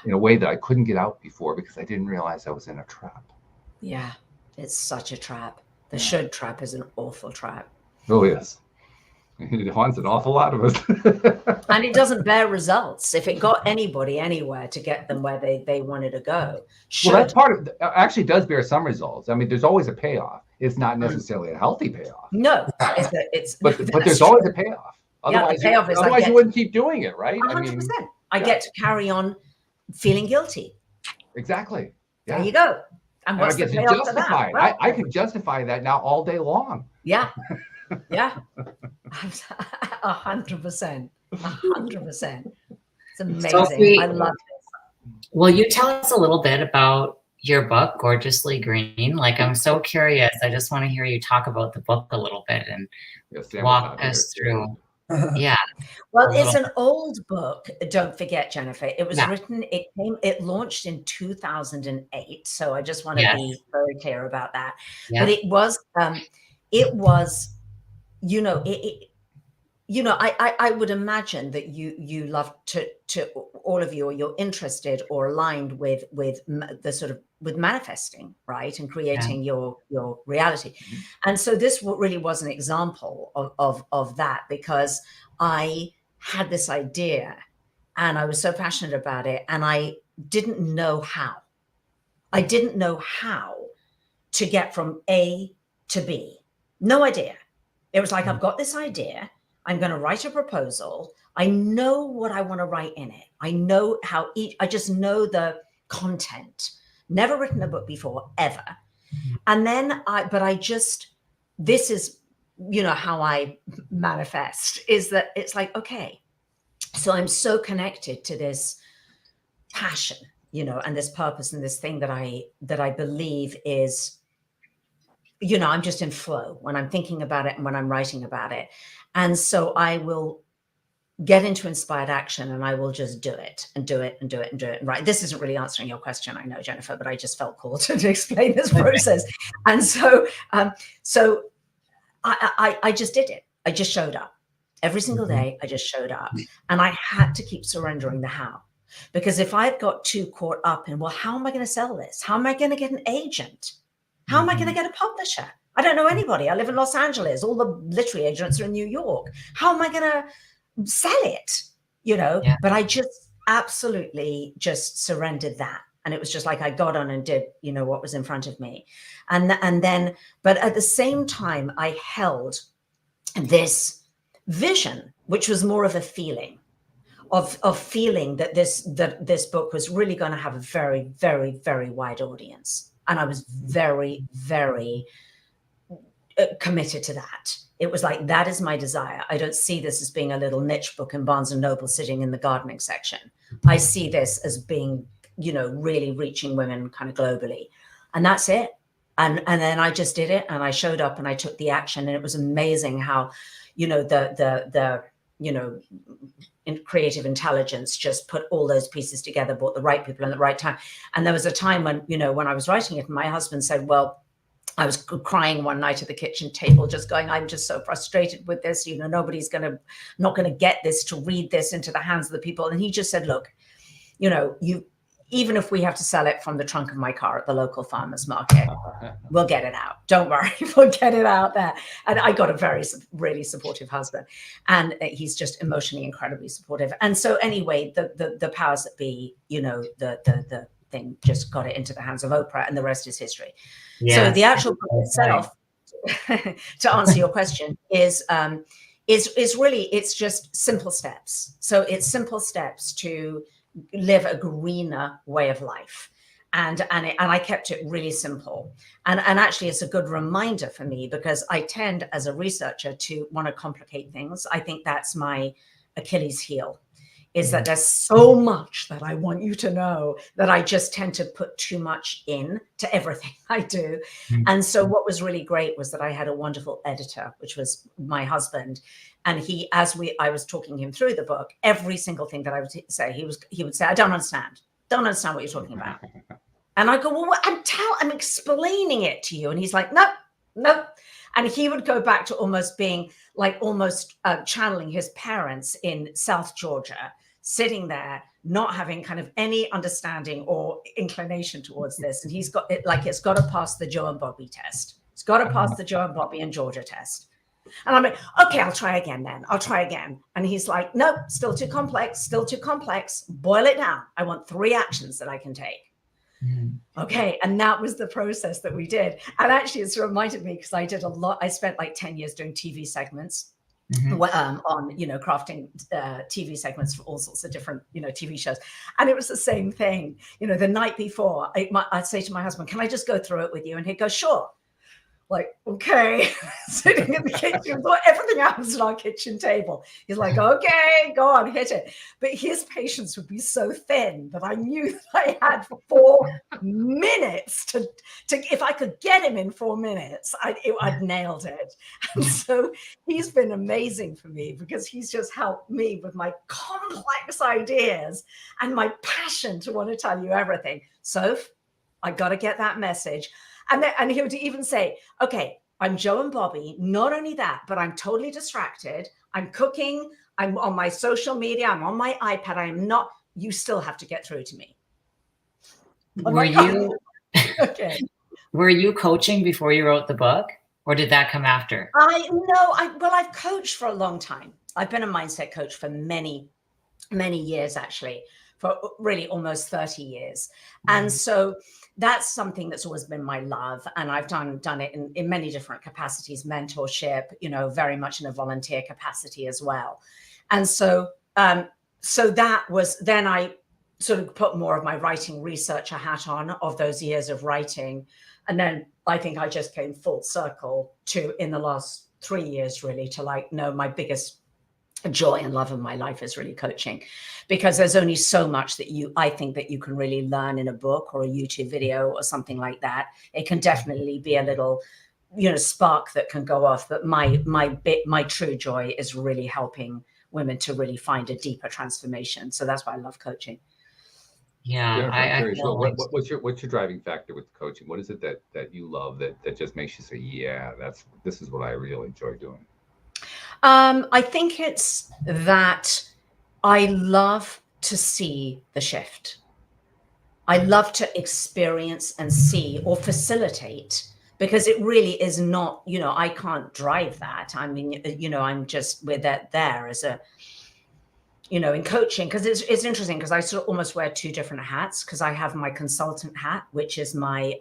in a way that I couldn't get out before because I didn't realize I was in a trap. Yeah, it's such a trap. The should trap is an awful trap. Oh, yes. It haunts an awful lot of us. And it doesn't bear results. If it got anybody anywhere to get them where they wanted to go. Well, that's part of actually does bear some results. I mean, there's always a payoff. It's not necessarily a healthy payoff. No, but there's always a payoff. Otherwise, the payoff is otherwise you wouldn't keep doing it, right? 100%. I get to carry on feeling guilty. Exactly. Yeah. There you go. And what's the payoff to that? Well, I can justify that now all day long. Yeah. Yeah. 100%. 100%. It's amazing. Sophie, I love this. Will you tell us a little bit about your book, Gorgeously Green? Like, I'm so curious. I just want to hear you talk about the book a little bit and walk us through. Yeah. Well, it's an old book. Don't forget, Jennifer. It was written, it launched in 2008. So I just want to be very clear about that. Yeah. But it was, I would imagine that you love to all of you, or you're interested or aligned with the sort of with manifesting, right, and creating your reality. And so this really was an example of that, because I had this idea and I was so passionate about it, and I didn't know how. I didn't know how to get from A to B. No idea. It was like, I've got this idea. I'm going to write a proposal. I know what I want to write in it. I know I just know the content. Never written a book before, ever. And then this is, how I manifest, is that it's like, okay, so I'm so connected to this passion, and this purpose and this thing that I believe is, I'm just in flow when I'm thinking about it and when I'm writing about it. And so I will get into inspired action, and I will just do it and do it and do it and do it. Right. This isn't really answering your question, I know, Jennifer, but I just felt called to explain this process. And so, I just did it. I just showed up every single day. I just showed up, and I had to keep surrendering the how, because if I've got too caught up in, well, how am I going to sell this? How am I going to get an agent? How am I going to get a publisher? I don't know anybody. I live in Los Angeles. All the literary agents are in New York. How am I going to sell it, you know. Yeah. But I just absolutely just surrendered that. And it was just like I got on and did, you know, what was in front of me. And then, but at the same time, I held this vision, which was more of a feeling of feeling that this book was really going to have a very, very, very wide audience. And I was very, very committed to that. It was like, that is my desire. I don't see this as being a little niche book in Barnes and Noble sitting in the gardening section. I see this as being, you know, really reaching women kind of globally. And that's it. And then I just did it, and I showed up and I took the action, and it was amazing how, you know, the you know, in creative intelligence just put all those pieces together, brought the right people in the right time. And there was a time when, you know, when I was writing it, my husband said, well, I was crying one night at the kitchen table, just going, I'm just so frustrated with this. You know, nobody's not going to get this, to read this into the hands of the people. And he just said, look, you know, even if we have to sell it from the trunk of my car at the local farmer's market, we'll get it out. Don't worry, we'll get it out there. And I got a really supportive husband, and he's just emotionally incredibly supportive. And so anyway, the powers that be, you know, the thing just got it into the hands of Oprah, and the rest is history. Yes. So the actual book itself, to answer your question, is really, it's just simple steps. So it's simple steps to live a greener way of life. And I kept it really simple. And actually, it's a good reminder for me, because I tend as a researcher to want to complicate things. I think that's my Achilles heel, is that there's so much that I want you to know that I just tend to put too much in to everything I do. And so what was really great was that I had a wonderful editor, which was my husband. And I was talking him through the book, every single thing that I would say, he would say, I don't understand what you're talking about. And I go, well, I'm explaining it to you. And he's like, nope. And he would go back to almost being like channeling his parents in South Georgia, sitting there, not having kind of any understanding or inclination towards this. And he's got it, like, it's got to pass the Joe and Bobby test. It's got to pass the Joe and Bobby and Georgia test. And I'm like, okay, I'll try again then. I'll try again. And he's like, nope, still too complex. Boil it down. I want 3 actions that I can take. Okay. And that was the process that we did. And actually, it's reminded me, because I did a lot. I spent like 10 years doing TV segments on, you know, crafting TV segments for all sorts of different, you know, TV shows. And it was the same thing. You know, the night before, I'd say to my husband, can I just go through it with you? And he'd go, sure. Like, okay, sitting in the kitchen, everything happens at our kitchen table. He's like, okay, go on, hit it. But his patience would be so thin that I knew that I had 4 minutes to if I could get him in 4 minutes, I'd nailed it. And so he's been amazing for me, because he's just helped me with my complex ideas and my passion to want to tell you everything. Soph, I got to get that message. And he would even say, okay, I'm Joe and Bobby. Not only that, but I'm totally distracted. I'm cooking. I'm on my social media. I'm on my iPad. I am not, you still have to get through to me. Were you coaching before you wrote the book, or did that come after? I've coached for a long time. I've been a mindset coach for many, many years, actually, for really almost 30 years. And so that's something that's always been my love. And I've done it in many different capacities, mentorship, you know, very much in a volunteer capacity as well. And so, so that was, then I sort of put more of my writing researcher hat on of those years of writing. And then I think I just came full circle to, in the last 3 years, really, to like, no, my biggest joy and love of my life is really coaching, because there's only so much that I think that you can really learn in a book or a YouTube video or something like that. It can definitely be a little, you know, spark that can go off. But my true joy is really helping women to really find a deeper transformation. So that's why I love coaching. Yeah. What's your driving factor with coaching? What is it that you love that just makes you say, yeah, this is what I really enjoy doing? I think it's that I love to see the shift. I love to experience and see or facilitate, because it really is not, you know, I can't drive that. I mean, you know, we're there as a in coaching, because it's interesting, because I sort of almost wear two different hats, because I have my consultant hat, which is my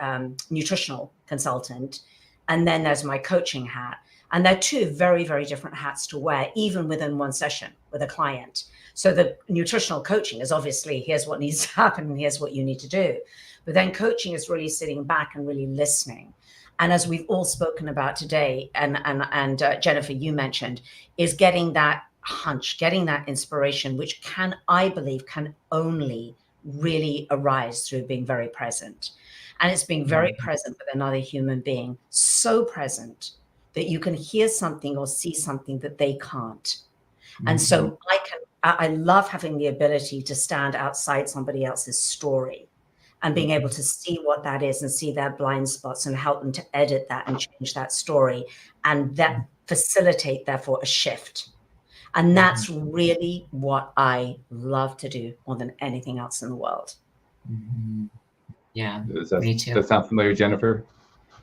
nutritional consultant, and then there's my coaching hat. And they're two very, very different hats to wear, even within one session with a client. So the nutritional coaching is obviously, here's what needs to happen and here's what you need to do. But then coaching is really sitting back and really listening. And as we've all spoken about today, and Jennifer, you mentioned, is getting that hunch, getting that inspiration, which I believe can only really arise through being very present. And it's being very present with another human being, so present that you can hear something or see something that they can't. And so I love having the ability to stand outside somebody else's story and being able to see what that is and see their blind spots and help them to edit that and change that story, and that facilitate, therefore, a shift. And that's really what I love to do more than anything else in the world. Yeah, me too. Does that sound familiar, Jennifer?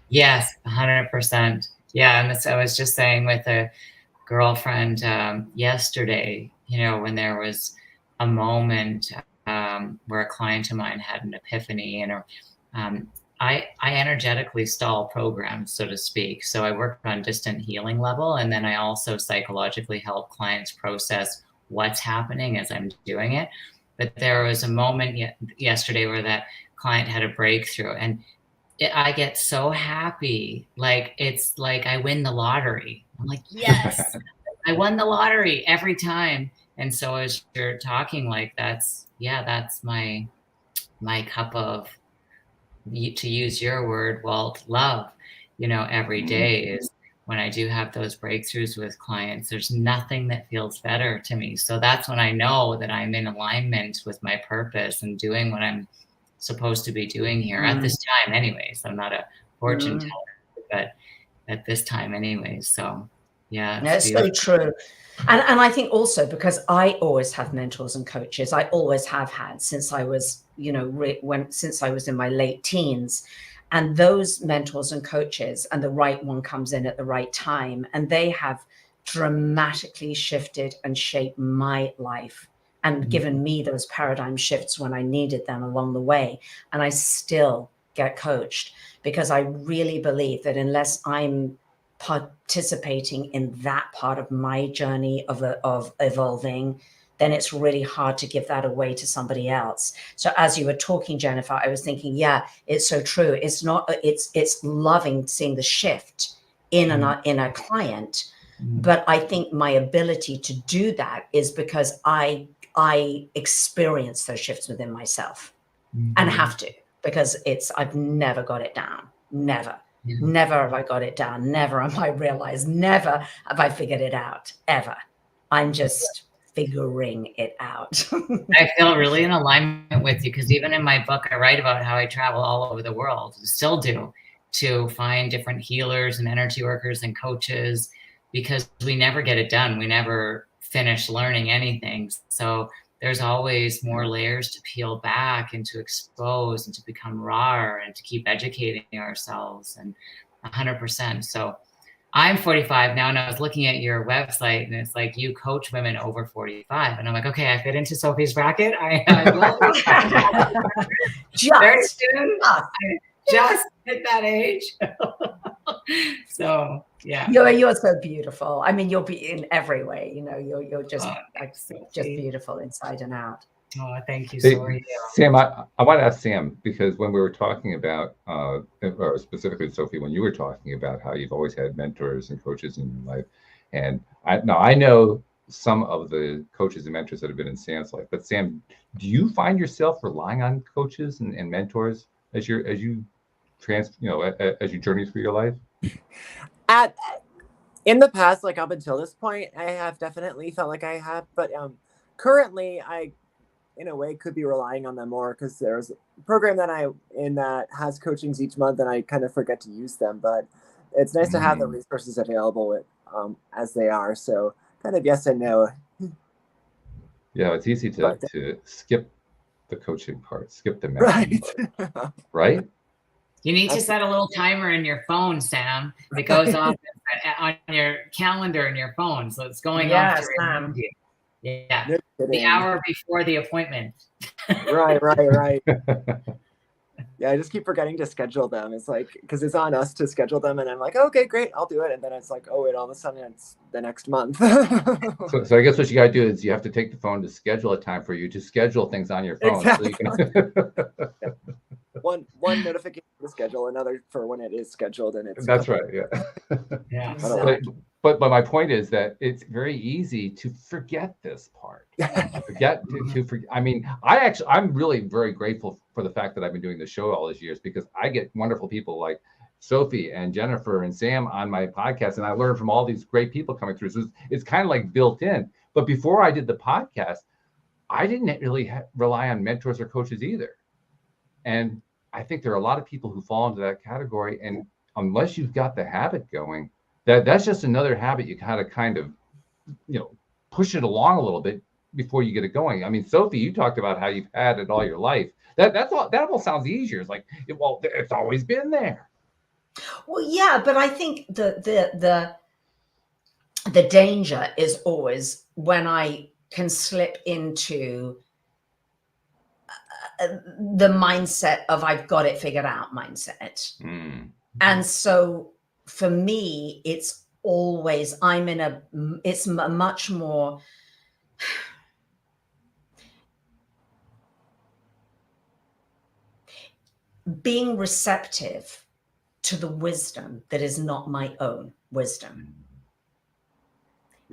Yes, 100%. Yeah, and I was just saying with a girlfriend yesterday, when there was a moment where a client of mine had an epiphany, and I energetically stall programs, so to speak. So I work on distant healing level, and then I also psychologically help clients process what's happening as I'm doing it. But there was a moment yesterday where that client had a breakthrough, and I get so happy. Like, it's like I win the lottery. I'm like, yes, I won the lottery every time. And so as you're talking, like, that's my cup of, to use your word, Walt, love, every day is when I do have those breakthroughs with clients. There's nothing that feels better to me. So that's when I know that I'm in alignment with my purpose and doing what I'm supposed to be doing here at this time anyways. I'm not a fortune teller, but at this time anyways. So yeah, it's so true. And I think also because I always have mentors and coaches, I always have had since I was, since I was in my late teens. And those mentors and coaches, and the right one comes in at the right time, and they have dramatically shifted and shaped my life and given me those paradigm shifts when I needed them along the way. And I still get coached, because I really believe that unless I'm participating in that part of my journey of evolving, then it's really hard to give that away to somebody else. So as you were talking, Jennifer, I was thinking, yeah, it's so true. It's not, it's loving seeing the shift in a client. But I think my ability to do that is because I experience those shifts within myself and have to, because I've never got it down. Never have I got it down. Never have I realized, never have I figured it out, ever. I'm just figuring it out. I feel really in alignment with you, because even in my book, I write about how I travel all over the world, still do, to find different healers and energy workers and coaches, because we never get it done. We never finish learning anything. So there's always more layers to peel back and to expose and to become raw and to keep educating ourselves, and 100%. So I'm 45 now, and I was looking at your website, and it's like you coach women over 45. And I'm like, okay, I fit into Sophie's bracket. I will. Very soon. I just hit that age. So yeah. You're so beautiful. I mean, you'll be in every way, you're just just beautiful inside and out. Oh, thank you, Sophie. Sam, I want to ask Sam, because when we were talking about, or specifically Sophie, when you were talking about how you've always had mentors and coaches in your life, and I know some of the coaches and mentors that have been in Sam's life, but Sam, do you find yourself relying on coaches and mentors as you as you journey through your life? In the past, like up until this point, I have definitely felt like I have, but currently I, in a way, could be relying on them more, because there's a program that I'm in that has coachings each month, and I kind of forget to use them. But it's nice to have the resources available as they are. So kind of yes and no. Yeah, it's easy to skip the coaching part, skip the mentoring part, right? You need to set a little timer in your phone, Sam. It goes off on your calendar in your phone, so it's going off to remind you. Yeah. The hour before the appointment. Right. Yeah, I just keep forgetting to schedule them. It's like, because it's on us to schedule them, and I'm like, okay, great, I'll do it. And then it's like, oh wait, all of a sudden it's the next month. So I guess what you got to do is you have to take the phone to schedule a time for you to schedule things on your phone. Exactly. So you can... one notification to schedule, another for when it is scheduled, and it's that's right. Yeah. Yeah. Exactly. But my point is that it's very easy to forget this part. I mean, I'm really very grateful for the fact that I've been doing the show all these years, because I get wonderful people like Sophie and Jennifer and Sam on my podcast, and I learn from all these great people coming through. So it's kind of like built in. But before I did the podcast, I didn't really rely on mentors or coaches either. And I think there are a lot of people who fall into that category. And unless you've got the habit going, that's just another habit you kind of, push it along a little bit before you get it going. I mean, Sophie, you talked about how you've had it all your life. That all sounds easier. It's like, well, it's always been there. Well, yeah, but I think the danger is always when I can slip into the mindset of I've got it figured out mindset. And so for me, it's always, it's a much more, being receptive to the wisdom that is not my own wisdom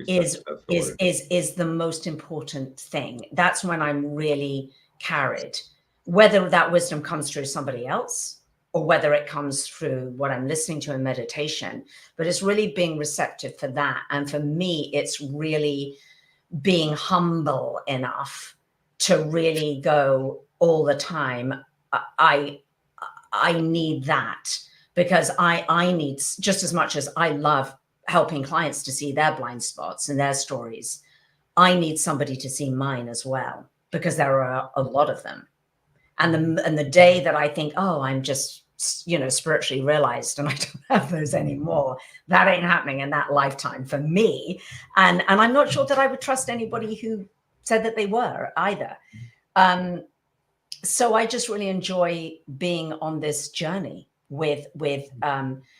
is the most important thing. That's when I'm really carried, whether that wisdom comes through somebody else or whether it comes through what I'm listening to in meditation, but it's really being receptive for that. And for me, it's really being humble enough to really go all the time, I need that, because I need, just as much as I love helping clients to see their blind spots and their stories, I need somebody to see mine as well, because there are a lot of them. And the day that I think, oh, I'm just, spiritually realized and I don't have those anymore, that ain't happening in that lifetime for me. And I'm not sure that I would trust anybody who said that they were either. So I just really enjoy being on this journey with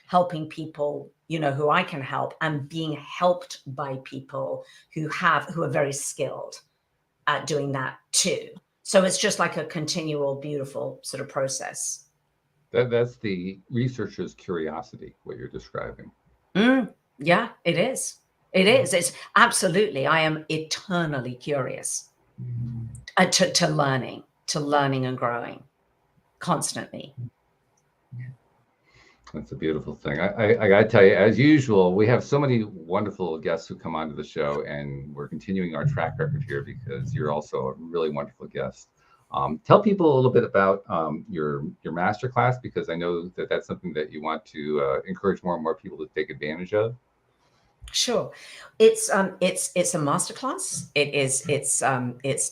helping people, who I can help, and being helped by people who are very skilled at doing that too. So it's just like a continual, beautiful sort of process. That's the researcher's curiosity, what you're describing. Yeah, it is. It is. It's absolutely. I am eternally curious to learning and growing constantly. That's a beautiful thing. I got to tell you, as usual, we have so many wonderful guests who come onto the show, and we're continuing our track record here because you're also a really wonderful guest. Tell people a little bit about your masterclass, because I know that that's something that you want to encourage more and more people to take advantage of. Sure, it's a masterclass.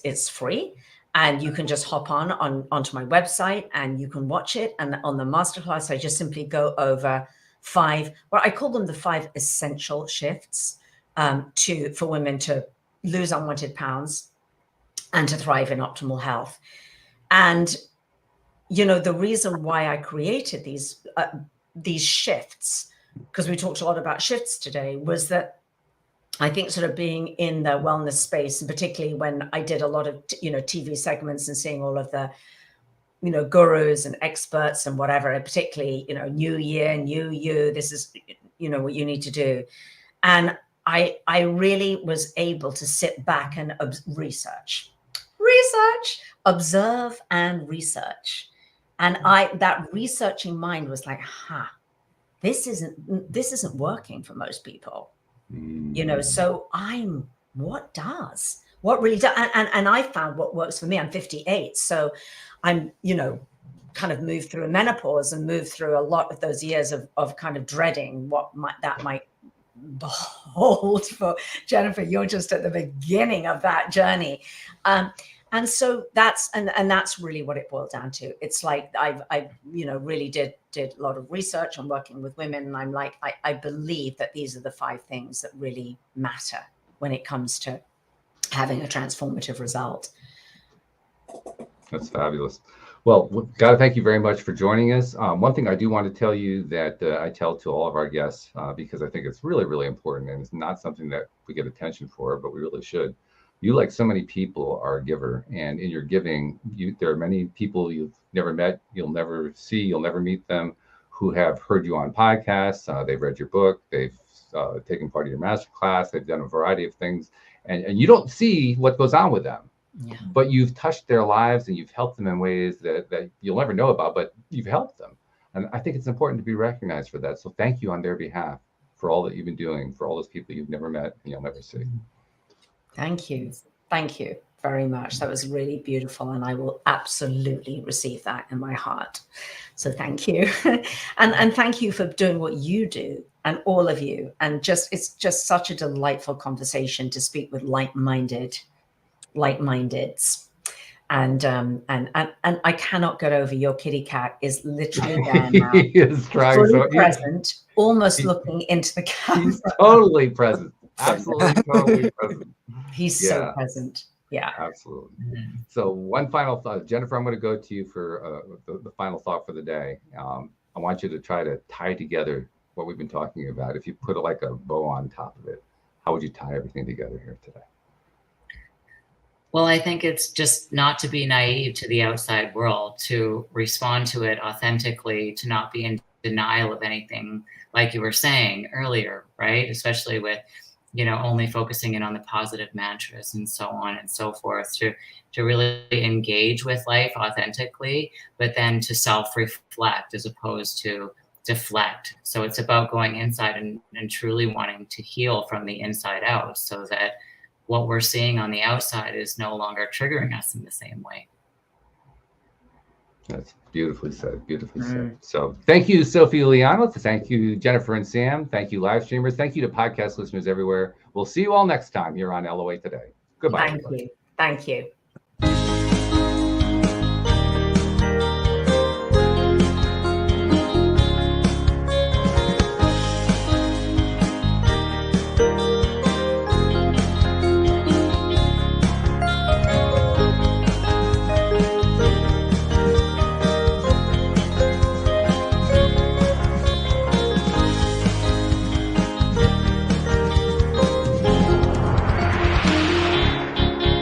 It's free, and you can just hop onto my website and you can watch it. And on the masterclass, I just simply go over 5, well, I call them the 5 essential shifts for women to lose unwanted pounds and to thrive in optimal health. And, the reason why I created these shifts, because we talked a lot about shifts today, was that I think sort of being in the wellness space, and particularly when I did a lot of, TV segments and seeing all of the, gurus and experts and whatever, and particularly, new year, new you, this is, what you need to do. And I really was able to sit back and observe and research. And that researching mind was like, this isn't working for most people, so what really does? And I found what works for me. I'm 58. So I'm, kind of moved through menopause and moved through a lot of those years of kind of dreading what that might hold for Jennifer. You're just at the beginning of that journey. And so that's really what it boiled down to. It's like I really did a lot of research on working with women, and I'm like, I believe that these are the 5 things that really matter when it comes to having a transformative result. That's fabulous. Well, gotta thank you very much for joining us. One thing I do want to tell you that I tell to all of our guests, because I think it's really, really important, and it's not something that we get attention for, but we really should. You, like so many people, are a giver, and in your giving, there are many people you've never met, you'll never see, you'll never meet them, who have heard you on podcasts, they've read your book, they've taken part of your masterclass, they've done a variety of things, and you don't see what goes on with them. Yeah. But you've touched their lives and you've helped them in ways that you'll never know about, but you've helped them. And I think it's important to be recognized for that. So thank you on their behalf for all that you've been doing, for all those people you've never met and you'll never see. Thank you. Thank you very much. That was really beautiful. And I will absolutely receive that in my heart. So thank you. and thank you for doing what you do, and all of you. And it's just such a delightful conversation to speak with like-mindeds. And I cannot get over your kitty cat is literally there now. He is trying fully present, almost looking into the camera. He's totally present. Absolutely totally present. He's so present. Yeah. Absolutely. Mm-hmm. So one final thought, Jennifer, I'm going to go to you for the final thought for the day. I want you to try to tie together what we've been talking about. If you put like a bow on top of it, how would you tie everything together here today? Well, I think it's just not to be naive to the outside world, to respond to it authentically, to not be in denial of anything, like you were saying earlier, right? Especially with, only focusing in on the positive mantras and so on and so forth, to really engage with life authentically, but then to self-reflect as opposed to deflect. So it's about going inside and truly wanting to heal from the inside out, so that what we're seeing on the outside is no longer triggering us in the same way. That's beautifully said. Beautifully said. So thank you, Sophie Uliano. Thank you, Jennifer and Sam. Thank you, live streamers. Thank you to podcast listeners everywhere. We'll see you all next time here on LOA Today. Goodbye. Thank you. Thank you.